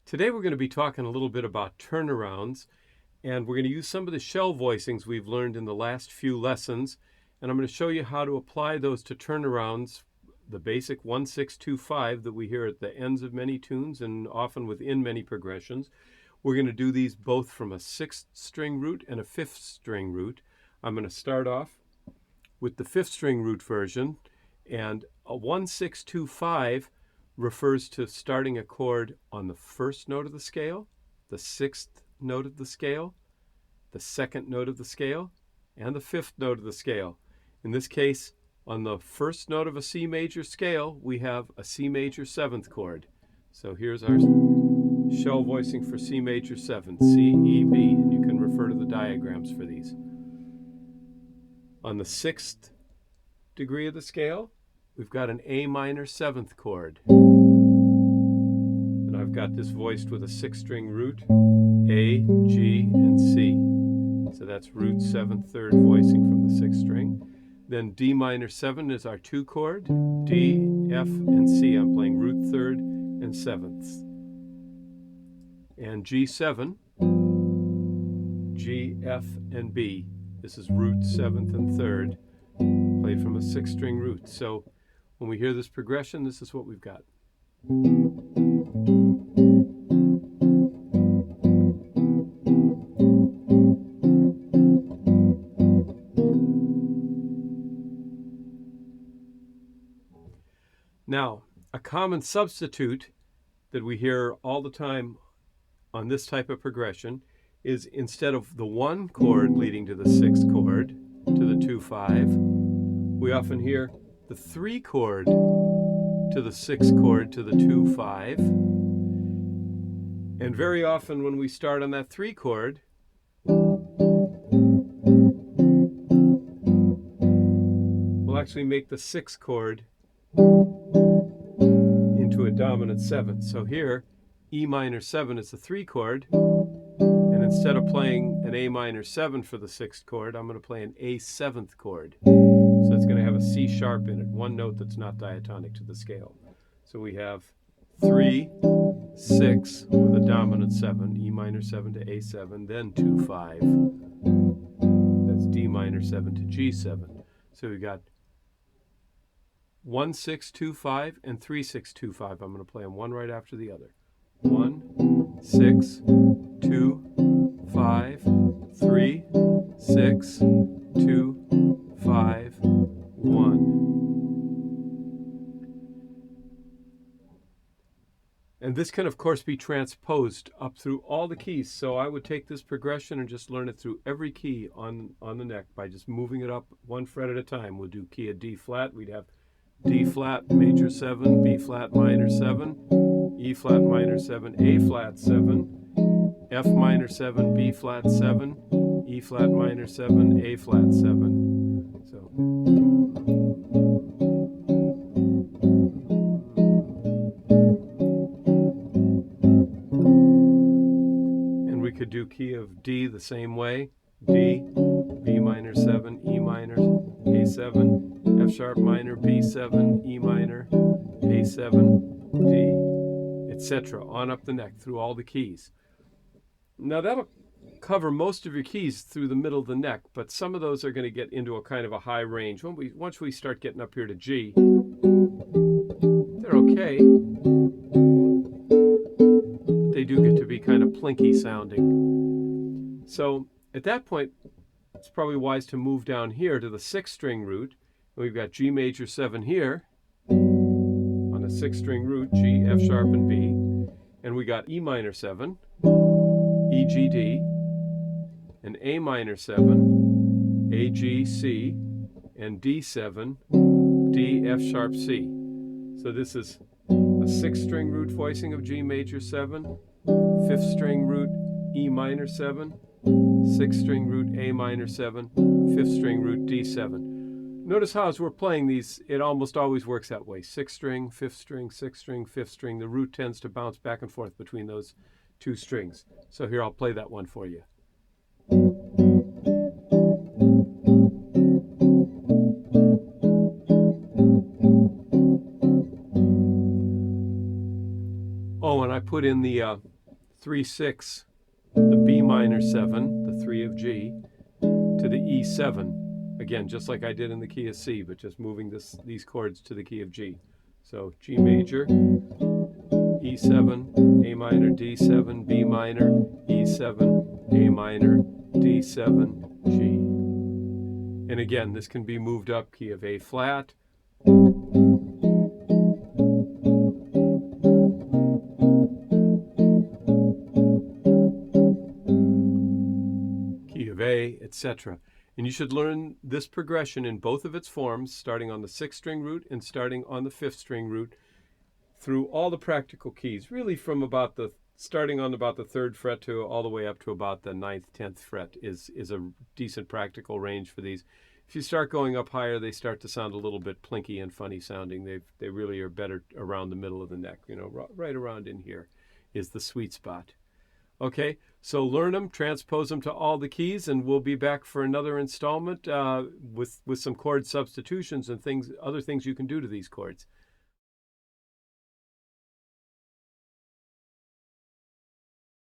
Today we're going to be talking a little bit about turnarounds, and we're going to use some of the shell voicings we've learned in the last few lessons, and I'm going to show you how to apply those to turnarounds, the basic 1-6-2-5 that we hear at the ends of many tunes and often within many progressions. We're going to do these both from a 6th string root and a 5th string root. I'm going to start off with the 5th string root version, and a 1-6-2-5 refers to starting a chord on the 1st note of the scale, the 6th note of the scale, the 2nd note of the scale, and the 5th note of the scale. In this case, on the 1st note of a C major scale, we have a C major 7th chord. So here's our shell voicing for C major 7, C, E, B, and you can refer to the diagrams for these. On the 6th degree of the scale, we've got an A minor 7th chord. And I've got this voiced with a 6-string root, A, G, and C. So that's root 7th, 3rd voicing from the 6th string. Then D minor 7 is our 2 chord, D, F, and C. I'm playing root 3rd and 7th. And G7, G, F, and B. This is root 7th and 3rd, played from a 6-string root. So when we hear this progression, this is what we've got. Now, a common substitute that we hear all the time on this type of progression is instead of the 1 chord leading to the 6th chord, to the 2-5, we often hear the 3 chord to the 6th chord to the 2-5. And very often when we start on that 3 chord, we'll actually make the 6th chord into a dominant 7. So here, E minor 7 is the 3 chord, and instead of playing an A minor 7 for the 6th chord, I'm going to play an A 7th chord. So it's going to have a C sharp in it, one note that's not diatonic to the scale. So we have 3, 6 with a dominant 7, E minor 7 to A7, then 2-5. That's D minor 7 to G7. So we got 1-6-2-5 and 3-6-2-5. I'm going to play them one right after the other. 1, 6, 2, 5, 3, 6, 2, 5, 1. And this can, of course, be transposed up through all the keys. So I would take this progression and just learn it through every key on the neck by just moving it up one fret at a time. We'll do key of D flat. We'd have D flat major 7, B flat minor 7, E flat minor 7, A flat 7, F minor 7, B flat 7, E flat minor 7, A flat 7. So and we could do key of D the same way. D, B minor 7, E minor, A7, F sharp minor, B7, E minor, A7, D, etc. on up the neck through all the keys. Now that'll cover most of your keys through the middle of the neck, but some of those are going to get into a kind of a high range. Once we start getting up here to G, they're okay. They do get to be kind of plinky sounding. So at that point, it's probably wise to move down here to the 6th string root. And we've got G major 7 here on the 6th string root, G, F sharp, and B. And we got E minor 7, E, G, D, and A minor 7, A, G, C, and D7, D, F sharp, C. So this is a 6th string root voicing of G major 7, 5th string root E minor 7, 6th string root A minor 7, 5th string root D7. Notice how as we're playing these, it almost always works that way. 6th string, 5th string, 6th string, 5th string. The root tends to bounce back and forth between those 2 strings. So here, I'll play that one for you. Oh, and I put in the 3/6, the B minor 7, the 3 of G, to the E7. Again, just like I did in the key of C, but just moving these chords to the key of G. So G major, E7, A minor, D7, B minor, E7, A minor, D7, G. And again, this can be moved up, key of A flat, key of A, etc. And you should learn this progression in both of its forms, starting on the 6th string root and starting on the 5th string root, through all the practical keys, really from starting on about the 3rd fret to all the way up to about the 9th, 10th fret is a decent practical range for these. If you start going up higher, they start to sound a little bit plinky and funny sounding. They really are better around the middle of the neck, right around in here is the sweet spot. Okay, so learn them, transpose them to all the keys, and we'll be back for another installment with some chord substitutions and other things you can do to these chords.